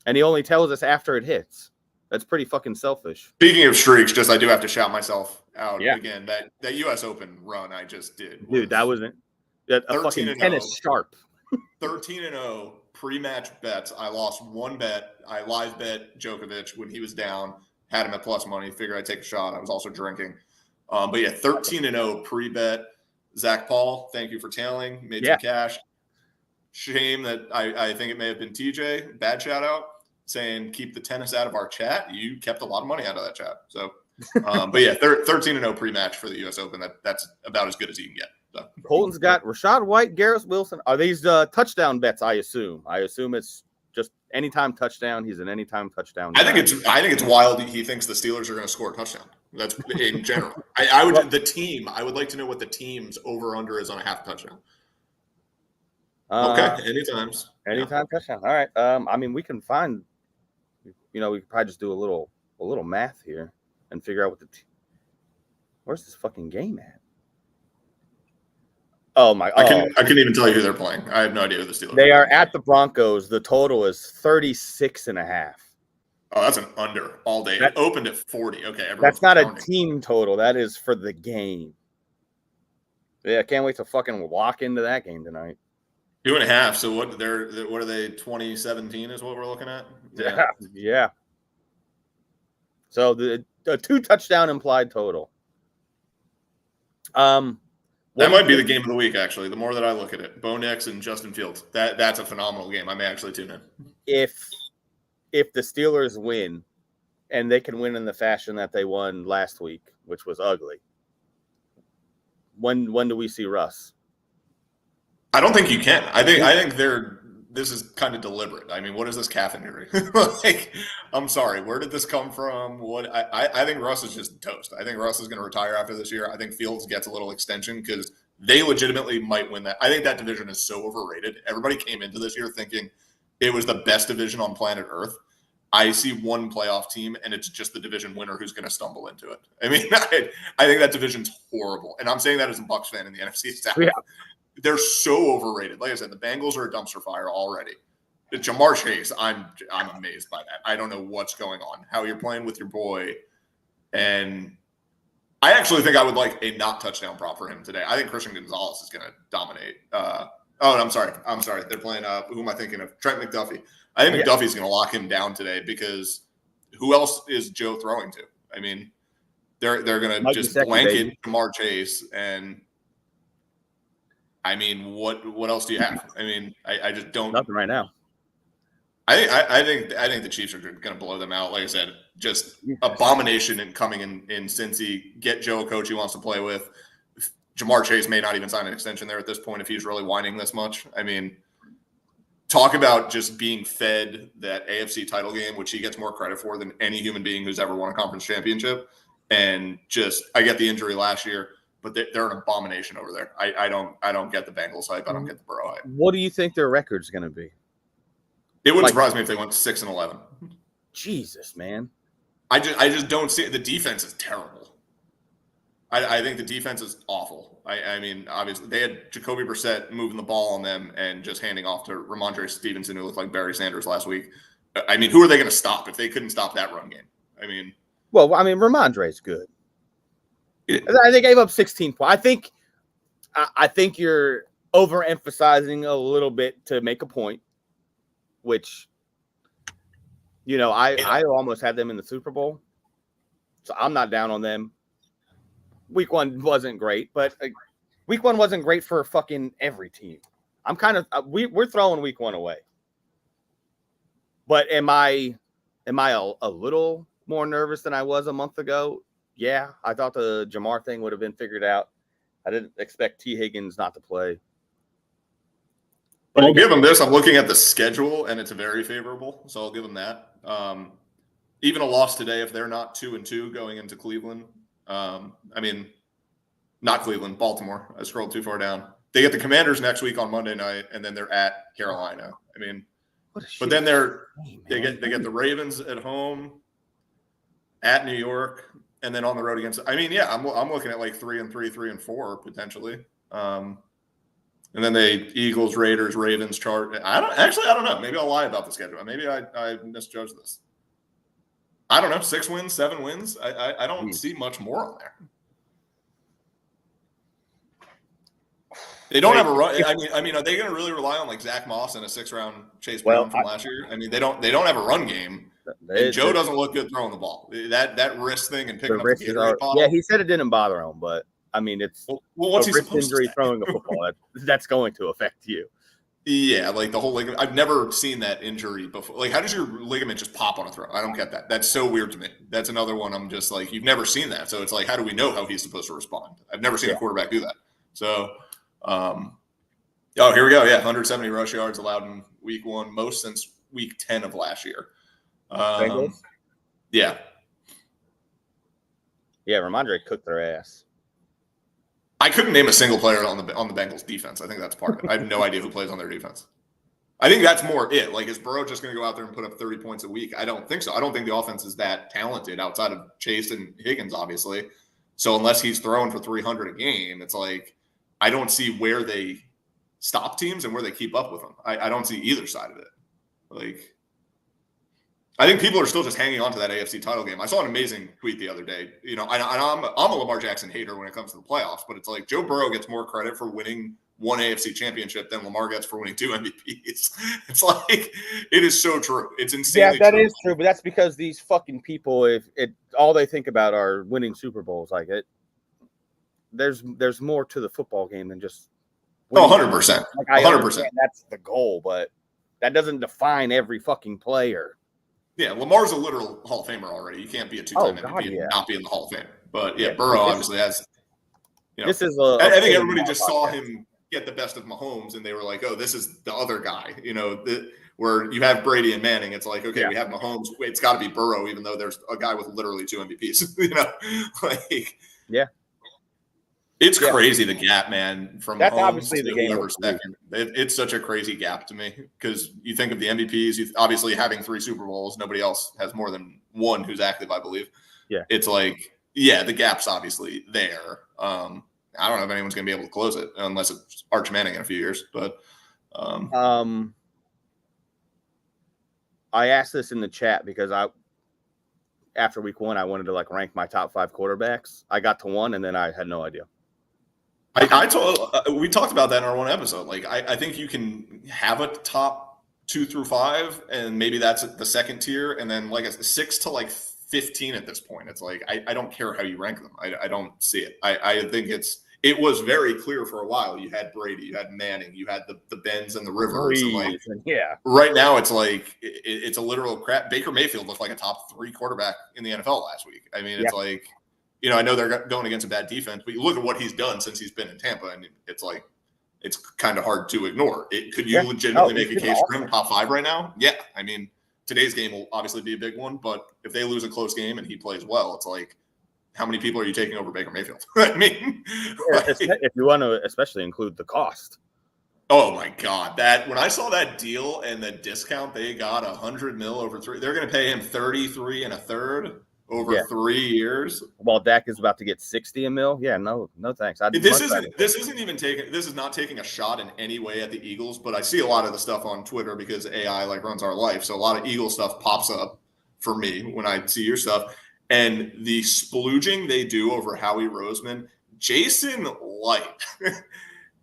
And he only tells us after it hits. That's pretty fucking selfish. Speaking of streaks, I do have to shout myself out again. That U.S. Open run I just did. Dude, that wasn't a fucking tennis sharp. 13-0 pre-match bets. I lost one bet. I live bet Djokovic when he was down. Had him at plus money. Figured I'd take a shot. I was also drinking. But yeah, 13-0 pre-bet. Zach Paul, thank you for tailing. Made some cash. Shame that I think it may have been TJ. Bad shout out. Saying keep the tennis out of our chat. You kept a lot of money out of that chat. So, but yeah, 13-0 pre-match for the U.S. Open. That's about as good as you can get. So. Colton's got Rashad White, Garrett Wilson. Are these touchdown bets? I assume it's just anytime touchdown. He's an anytime touchdown. I think it's wild. He thinks the Steelers are going to score a touchdown. That's in general. I would like to know what the team's over under is on a half touchdown. Okay, anytime touchdown. All right. I mean, we can find. We could probably just do a little math here and figure out what where's this fucking game at? Oh my! I couldn't even tell you who they're playing. I have no idea who the Steelers. They are at the Broncos. The total is 36.5. Oh, that's an under all day. It opened at 40. Okay, that's not a team total. That is for the game. Yeah, I can't wait to fucking walk into that game tonight. 2.5. So what are they? 2017 is what we're looking at. Yeah. So the 2 touchdown implied total. That might be the game of the week, actually. The more that I look at it, Bo Nix and Justin Fields. That's a phenomenal game. I may actually tune in. If the Steelers win, and they can win in the fashion that they won last week, which was ugly. When do we see Russ? I don't think you can. I think this is kind of deliberate. I mean, what is this calf injury? I'm sorry, where did this come from? I think Russ is just toast. I think Russ is going to retire after this year. I think Fields gets a little extension because they legitimately might win that. I think that division is so overrated. Everybody came into this year thinking it was the best division on planet Earth. I see one playoff team, and it's just the division winner who's going to stumble into it. I mean, I think that division's horrible, and I'm saying that as a Bucs fan in the NFC South. Yeah. They're so overrated. Like I said, the Bengals are a dumpster fire already. Jamar Chase, I'm amazed by that. I don't know what's going on, how you're playing with your boy. And I actually think I would like a not touchdown prop for him today. I think Christian Gonzalez is going to dominate. I'm sorry. They're playing, who am I thinking of? Trent McDuffie. I think McDuffie's going to lock him down today because who else is Joe throwing to? I mean, they're going to just blanket Jamar Chase and – I mean, what else do you have? I mean, I just don't. Nothing right now. I think the Chiefs are going to blow them out. Like I said, just abomination and coming in Cincy. Get Joe a coach he wants to play with. Jamar Chase may not even sign an extension there at this point if he's really whining this much. I mean, talk about just being fed that AFC title game, which he gets more credit for than any human being who's ever won a conference championship. And I get the injury last year. But they're an abomination over there. I don't get the Bengals hype. I don't get the Burrow hype. What do you think their record's going to be? It wouldn't surprise me if they went 6-11. Jesus, man. I just don't see it. The defense is terrible. I think the defense is awful. I mean, obviously, they had Jacoby Brissett moving the ball on them and just handing off to Ramondre Stevenson, who looked like Barry Sanders last week. I mean, who are they going to stop if they couldn't stop that run game? I mean, Ramondre's good. They gave up 16 points. I think you're overemphasizing a little bit to make a point, which, I almost had them in the Super Bowl, so I'm not down on them. Week 1 wasn't great, but week 1 wasn't great for fucking every team. I'm kind of we're throwing week 1 away. But am I a little more nervous than I was a month ago? Yeah, I thought the Jamar thing would have been figured out. I didn't expect T. Higgins not to play. But I'll give them this. I'm looking at the schedule, and it's very favorable, so I'll give them that. Even a loss today, if they're not 2-2 going into Cleveland. Not Cleveland, Baltimore. I scrolled too far down. They get the Commanders next week on Monday night, and then they're at Carolina. I mean, but then they get the Ravens at home, at New York, and then on the road against. I mean, yeah, I'm looking at like 3-3, 3-4 potentially. And then they Eagles, Raiders, Ravens, Chargers. I don't know. Maybe I'll lie about the schedule. Maybe I misjudged this. I don't know. 6 wins, 7 wins. I don't see much more on there. They don't have a run. I mean, are they going to really rely on like Zach Moss and a 6th-round Chase Brown from last year? I mean, they don't have a run game. And Joe doesn't look good throwing the ball. That wrist thing and picking up the Gatorade bottle. Yeah, he said it didn't bother him, but I mean, it's what's a wrist injury throwing a football. That's going to affect you. Yeah, like the whole ligament. I've never seen that injury before. Like, how does your ligament just pop on a throw? I don't get that. That's so weird to me. That's another one. I'm just like, you've never seen that. So it's like, how do we know how he's supposed to respond? I've never seen a quarterback do that. So, here we go. Yeah, 170 rush yards allowed in week 1, most since week 10 of last year. Yeah. Yeah, Ramondre cooked their ass. I couldn't name a single player on the Bengals defense. I think that's part of it. I have no idea who plays on their defense. I think that's more it. Like, is Burrow just going to go out there and put up 30 points a week? I don't think so. I don't think the offense is that talented outside of Chase and Higgins, obviously. So unless he's throwing for 300 a game, it's like I don't see where they stop teams and where they keep up with them. I don't see either side of it. Like, I think people are still just hanging on to that AFC title game. I saw an amazing tweet the other day. You know, I'm a Lamar Jackson hater when it comes to the playoffs, but it's like Joe Burrow gets more credit for winning 1 AFC championship than Lamar gets for winning 2 MVPs. It's like, it is so true. It's insanely true. Yeah, that is true, but that's because these fucking people, all they think about are winning Super Bowls. Like, there's more to the football game than just winning. 100%. Like, I 100%. That's the goal, but that doesn't define every fucking player. Yeah, Lamar's a literal Hall of Famer already. You can't be a 2-time MVP and not be in the Hall of Fame. But yeah, Burrow obviously has. You know, this is I think everybody just saw him get the best of Mahomes, and they were like, "Oh, this is the other guy." You know, where you have Brady and Manning, it's like, okay, we have Mahomes. It's got to be Burrow, even though there's a guy with literally 2 MVPs. You know, like it's crazy the gap, man. From that's Mahomes obviously the game. It's such a crazy gap to me because you think of the MVPs. Obviously, having 3 Super Bowls, nobody else has more than 1 who's active, I believe. Yeah, it's like the gap's obviously there. I don't know if anyone's going to be able to close it unless it's Arch Manning in a few years. But I asked this in the chat because after week 1, I wanted to like rank my top 5 quarterbacks. I got to 1, and then I had no idea. We talked about that in our 1 episode. Like, I think you can have a top 2 through 5, and maybe that's the second tier, and then like a 6 to like 15 at this point. It's like I don't care how you rank them. I don't see it. I think it was very clear for a while. You had Brady, you had Manning, you had the Bens and the Rivers. And like, right now it's like it's a literal crap. Baker Mayfield looked like a top 3 quarterback in the NFL last week. I mean, it's like. You know, I know they're going against a bad defense, but you look at what he's done since he's been in Tampa, and it's like it's kind of hard to ignore. Could you legitimately make a case for him top 5 right now? Yeah. I mean, today's game will obviously be a big one, but if they lose a close game and he plays well, it's like, how many people are you taking over Baker Mayfield? I mean, if you want to especially include the cost. Oh my God! When I saw that deal and the discount they got, $100 million over 3, they're going to pay him 33 1/3. Over 3 years. While Dak is about to get 60 $1 million. Yeah, no thanks. This is not taking a shot in any way at the Eagles, but I see a lot of the stuff on Twitter because AI like runs our life. So a lot of Eagle stuff pops up for me when I see your stuff. And the splooging they do over Howie Roseman, Jason Light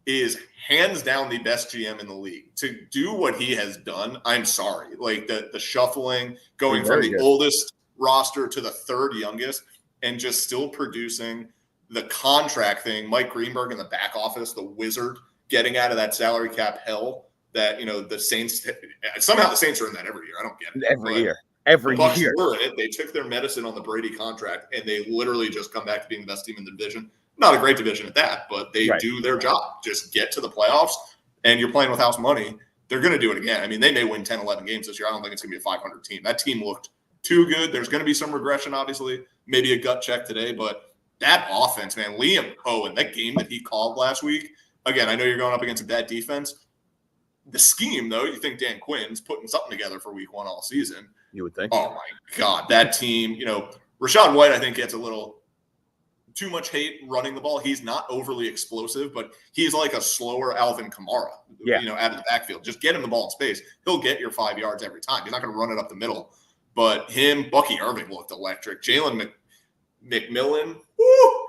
is hands down the best GM in the league. To do what he has done, I'm sorry. Like the shuffling, going from the oldest roster to the 3rd youngest, and just still producing the contract thing. Mike Greenberg in the back office, the wizard, getting out of that salary cap hell that, you know, the Saints somehow the Saints are in that every year. I don't get it. Every year. Were in it. They took their medicine on the Brady contract, and they literally just come back to being the best team in the division. Not a great division at that, but they do their job. Just get to the playoffs, and you're playing with house money. They're going to do it again. I mean, they may win 10, 11 games this year. I don't think it's going to be a 500 team. That team looked too good. There's going to be some regression, obviously, maybe a gut check today, but that offense, man, Liam Cohen, that game that he called last week, again, I know you're going up against a bad defense. The scheme, though, you think Dan Quinn's putting something together for week 1 all season. You would think. Oh, my God. That team, you know, Rachaad White, I think, gets a little too much hate running the ball. He's not overly explosive, but he's like a slower Alvin Kamara, out of the backfield. Just get him the ball in space. He'll get your 5 yards every time. He's not going to run it up the middle. But Bucky Irving looked electric. Jalen McMillan, woo,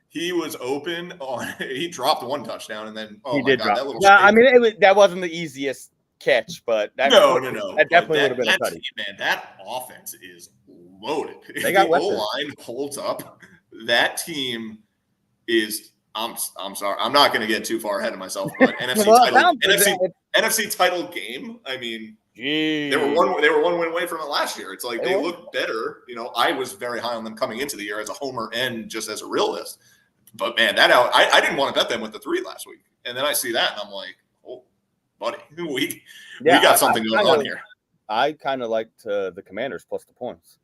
he was open he dropped one touchdown, and then that little that wasn't the easiest catch, but that definitely would have been a tutty. Man, that offense is loaded. They got the O-line holds up. That team is. I'm sorry. I'm not going to get too far ahead of myself, but NFC title game. I mean, they were one win away from it last year. It's like they look better. I was very high on them coming into the year as a homer and just as a realist. But man, I didn't want to bet them with the 3 last week, and then I see that and I'm like, oh, buddy, we got something going on here. I kind of liked the Commanders plus the points.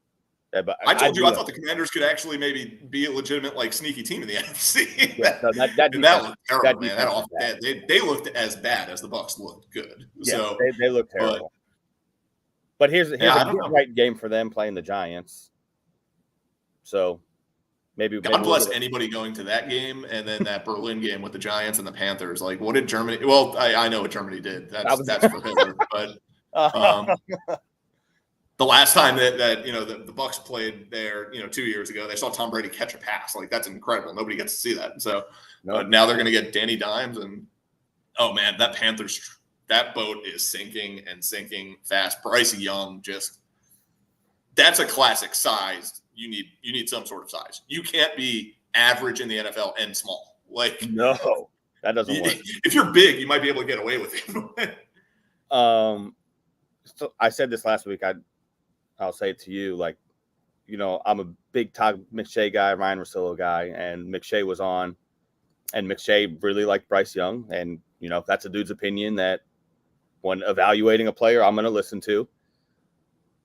Yeah, but I thought the Commanders could actually maybe be a legitimate sneaky team in the NFC. Yeah, so that looked terrible, man. They looked as bad as the Bucs looked good. Yeah, so they look terrible. But here's a right game for them playing the Giants. So maybe God bless anybody going to that game and then that Berlin game with the Giants and the Panthers. Like, what did Germany? Well, I know what Germany did. That's for Hitler, but. The last time that the Bucs played there, 2 years ago, they saw Tom Brady catch a pass. Like, that's incredible. Nobody gets to see that. So now they're going to get Danny Dimes, and oh man, that boat is sinking and sinking fast. Bryce Young, that's a classic size. You need some sort of size. You can't be average in the NFL and small. Like, no, that doesn't work. If you're big, you might be able to get away with it. So I said this last week. I'll say it to you, I'm a big Todd McShay guy, Ryan Russillo guy, and McShay was on, and McShay really liked Bryce Young, and that's a dude's opinion that when evaluating a player, I'm going to listen to.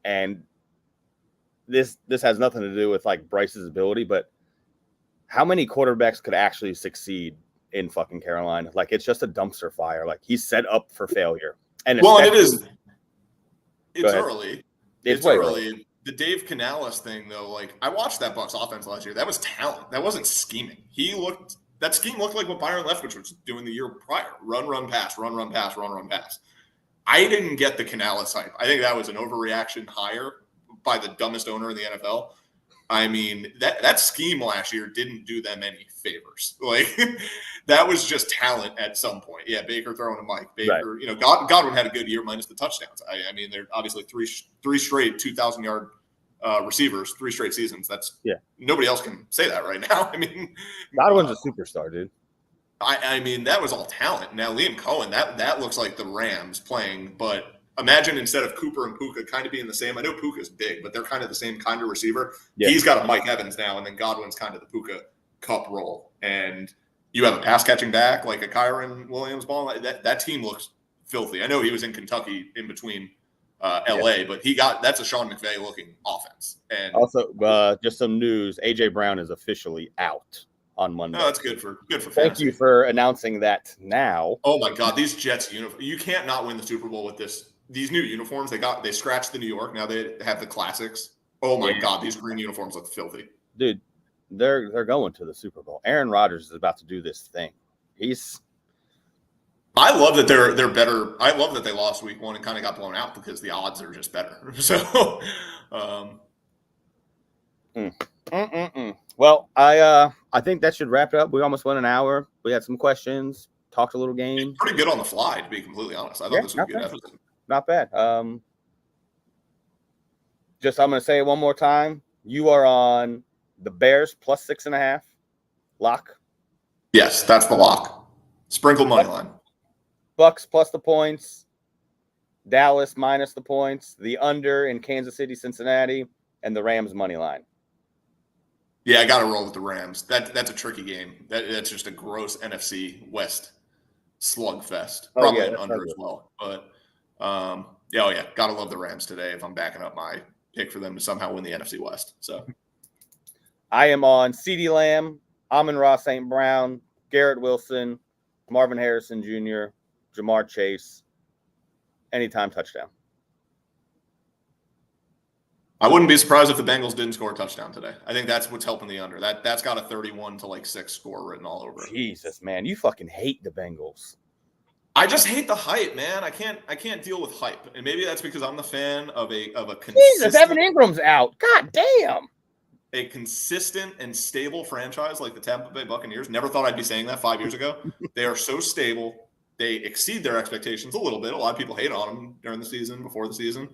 And this has nothing to do with Bryce's ability, but how many quarterbacks could actually succeed in fucking Carolina? It's just a dumpster fire. He's set up for failure. And it is. It's early. It's way early. The Dave Canales thing, though, I watched that Bucs offense last year. That was talent. That wasn't scheming. That scheme looked like what Byron Leftwich was doing the year prior. Run, pass, run, pass, run, pass. I didn't get the Canales hype. I think that was an overreaction hire by the dumbest owner in the NFL. I mean, that scheme last year didn't do them any favors. That was just talent at some point. Yeah, Baker throwing to Mike. Baker, right. Godwin had a good year minus the touchdowns. I mean, they're obviously three straight 2,000-yard receivers, 3 straight seasons. Nobody else can say that right now. I mean, Godwin's a superstar, dude. I mean, that was all talent. Now, Liam Cohen, that looks like the Rams playing, but imagine instead of Cooper and Puka kind of being the same. I know Puka's big, but they're kind of the same kind of receiver. Yeah. He's got a Mike Evans now, and then Godwin's kind of the Puka Cup role. And you have a pass-catching back like a Kyron Williams ball. That team looks filthy. I know he was in Kentucky in between L.A., but that's a Sean McVay-looking offense. And also, just some news, A.J. Brown is officially out on Monday. Oh, that's good for fantasy. Thank you for announcing that now. Oh, my God, these Jets uniforms. You can't not win the Super Bowl with these new uniforms. They scratched the New York. Now they have the classics. Oh my God, these green uniforms look filthy. Dude, they're going to the Super Bowl. Aaron Rodgers is about to do this thing. I love that they're better. I love that they lost week 1 and kind of got blown out because the odds are just better. So Well, I think that should wrap it up. We almost went an hour. We had some questions, talked a little game. It's pretty good on the fly, to be completely honest. I thought this was a good episode. Not bad. I'm going to say it one more time. You are on the Bears plus 6.5 lock. Yes, that's the lock. Sprinkle money line. Bucks plus the points. Dallas minus the points. The under in Kansas City, Cincinnati, and the Rams money line. Yeah, I got to roll with the Rams. That's a tricky game. That's just a gross NFC West slugfest. Probably an under as well, but. Gotta love the Rams today if I'm backing up my pick for them to somehow win the NFC West. So I am on CeeDee Lamb, Amon-Ra St. Brown, Garrett Wilson, Marvin Harrison Jr., Jamar Chase, anytime touchdown. I wouldn't be surprised if the Bengals didn't score a touchdown today. I think that's what's helping the under. That's got a 31-6 score written all over it. Jesus, man, you fucking hate the Bengals. I just hate the hype, man. I can't deal with hype, and maybe that's because I'm the fan of a consistent. Jesus, Evan Ingram's out. God damn. A consistent and stable franchise like the Tampa Bay Buccaneers. Never thought I'd be saying that 5 years ago. They are so stable. They exceed their expectations a little bit. A lot of people hate on them during the season, before the season.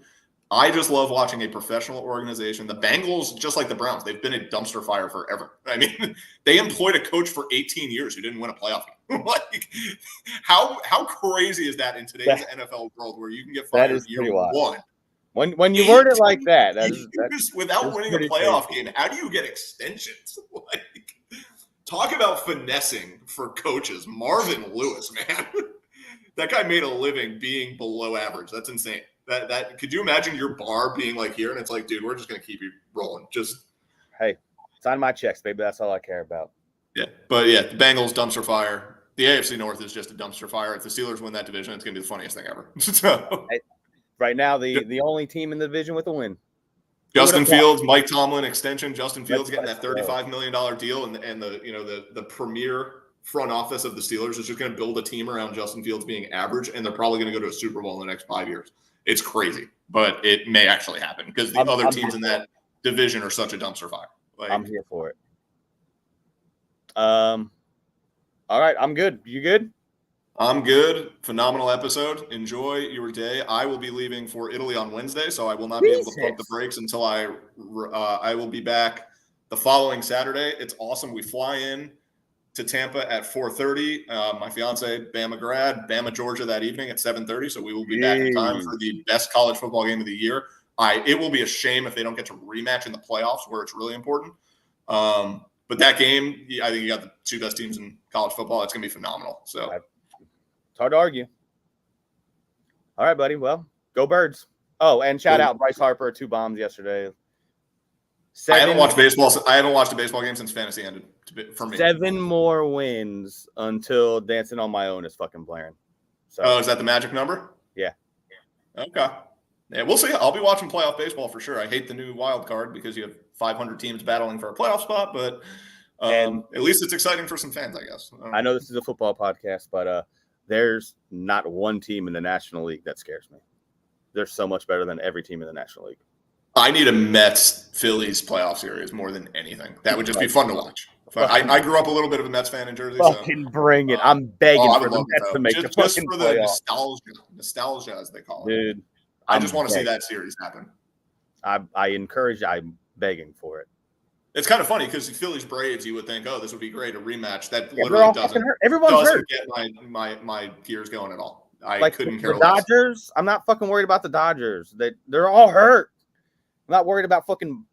I just love watching a professional organization. The Bengals, just like the Browns, they've been a dumpster fire forever. I mean, they employed a coach for 18 years who didn't win a playoff game. Like, how crazy is that in today's NFL world where you can get fired year one? When you word it like that, without winning a playoff game, how do you get extensions? Like, talk about finessing for coaches. Marvin Lewis, man. That guy made a living being below average. That's insane. That could you imagine your bar being like here and it's like, dude, we're just gonna keep you rolling. Just hey, sign my checks, baby. That's all I care about. Yeah, but yeah, the Bengals dumpster fire. The AFC North is just a dumpster fire. If the Steelers win that division, it's gonna be the funniest thing ever. So, right now, the only team in the division with a win. Justin Fields, Mike Tomlin extension. Justin Fields getting that $35 million deal, and the premier front office of the Steelers is just going to build a team around Justin Fields being average, and they're probably going to go to a Super Bowl in the next 5 years. It's crazy, but it may actually happen because the other teams in that division are such a dumpster fire. Like, I'm here for it. All right, I'm good. You good? I'm good. Phenomenal episode. Enjoy your day. I will be leaving for Italy on Wednesday, so I will not be able to pump the brakes until I will be back the following Saturday. It's awesome. We fly in to Tampa at 4:30. My fiance, Bama grad, Bama, Georgia that evening at 7:30. So we will be back in time for the best college football game of the year. It will be a shame if they don't get to rematch in the playoffs where it's really important. But that game, I think you got the two best teams in college football. It's going to be phenomenal. So it's hard to argue. All right, buddy. Well, go Birds. Oh, and shout out Bryce Harper, 2 bombs yesterday. I haven't watched baseball. I haven't watched a baseball game since fantasy ended. For me, 7 more wins until Dancing on My Own is fucking blaring. So, is that the magic number? Yeah. Okay. Yeah, we'll see. I'll be watching playoff baseball for sure. I hate the new wild card because you have 500 teams battling for a playoff spot, but at least it's exciting for some fans, I guess. I know this is a football podcast, but there's not one team in the National League that scares me. They're so much better than every team in the National League. I need a Mets-Phillies playoff series more than anything. That would just be fun to watch. I grew up a little bit of a Mets fan in Jersey. Fucking bring it. I'm begging for the Mets to make just for the nostalgia, as they call it. Dude, I just want to see that series happen. I encourage. I'm begging for it. It's kind of funny because the Phillies Braves, you would think, oh, this would be great, a rematch. That literally doesn't. Everyone's hurt. Get my gears going at all. I couldn't care less. The Dodgers. I'm not fucking worried about the Dodgers. They're all hurt. I'm not worried about fucking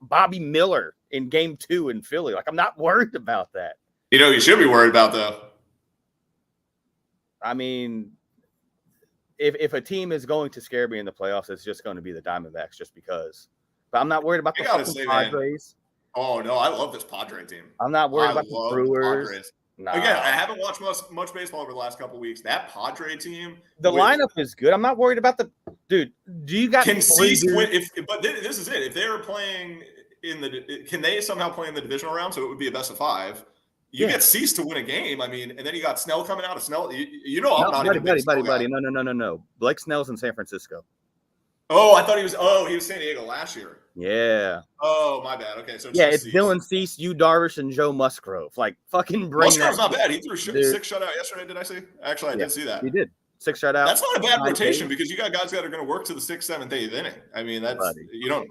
Bobby Miller in Game 2 in Philly. Like, I'm not worried about that. You know, you should be worried about though. I mean, if a team is going to scare me in the playoffs, it's just going to be the Diamondbacks, just because. But I'm not worried about the fucking Padres. Oh no, I love this Padre team. I'm not worried about the Brewers. Nah. Again, I haven't watched much baseball over the last couple of weeks. That Padre team, the lineup is good. I'm not worried about the dude. Do you got Cease win? But this is it. If they're playing can they somehow play in the divisional round? So it would be a best of 5. You get Cease to win a game. I mean, and then you got Snell coming out of Snell. I'm not buddy. No. Blake Snell's in San Francisco. Oh, I thought he was San Diego last year. Yeah. Oh, my bad. Okay, so it's Dylan Cease, Yu Darvish, and Joe Musgrove. Like, fucking bring Musgrove's not bad. He threw 6 shutout yesterday. Did I see? Actually, I did see that. He did 6 shutout. That's not a bad rotation because you got guys that are going to work to the 6th, 7th, 8th inning. I mean, you don't.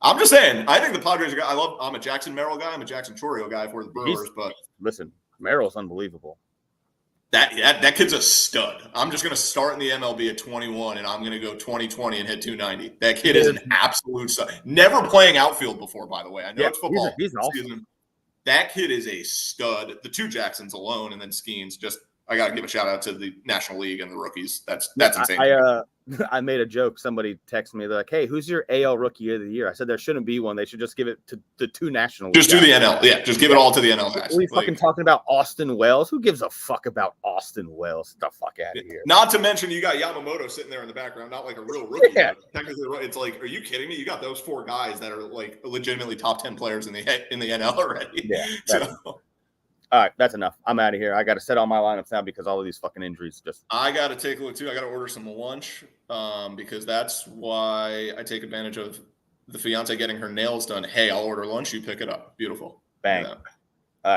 I'm just saying. I think the Padres are. I'm a Jackson Merrill guy. I'm a Jackson Chourio guy for the Brewers. But listen, Merrill's unbelievable. That kid's a stud. I'm just going to start in the MLB at 21, and I'm going to go 20-20 and hit 290. That kid is an absolute stud. Never playing outfield before, by the way. I know it's football. He's awesome. That kid is a stud. The 2 Jacksons alone, and then Skeens, just I got to give a shout out to the National League and the rookies. That's insane. I made a joke. Somebody texted me. They're like, "Hey, who's your AL Rookie of the Year?" I said there shouldn't be one. They should just give it to the 2 National League Just do guys. the NL. Yeah, just give it all to the NL guys. Are we fucking talking about Austin Wells? Who gives a fuck about Austin Wells? Get the fuck out of here. Not to mention you got Yamamoto sitting there in the background, not like a real rookie. Yeah. Technically, it's like, are you kidding me? You got those 4 guys that are like legitimately top 10 players in the NL already. Yeah. So. All right, that's enough. I'm out of here. I got to set all my lineups now because all of these fucking injuries just. I got to take a look too. I got to order some lunch because that's why I take advantage of the fiance getting her nails done. Hey, I'll order lunch. You pick it up. Beautiful. Bang. Yeah.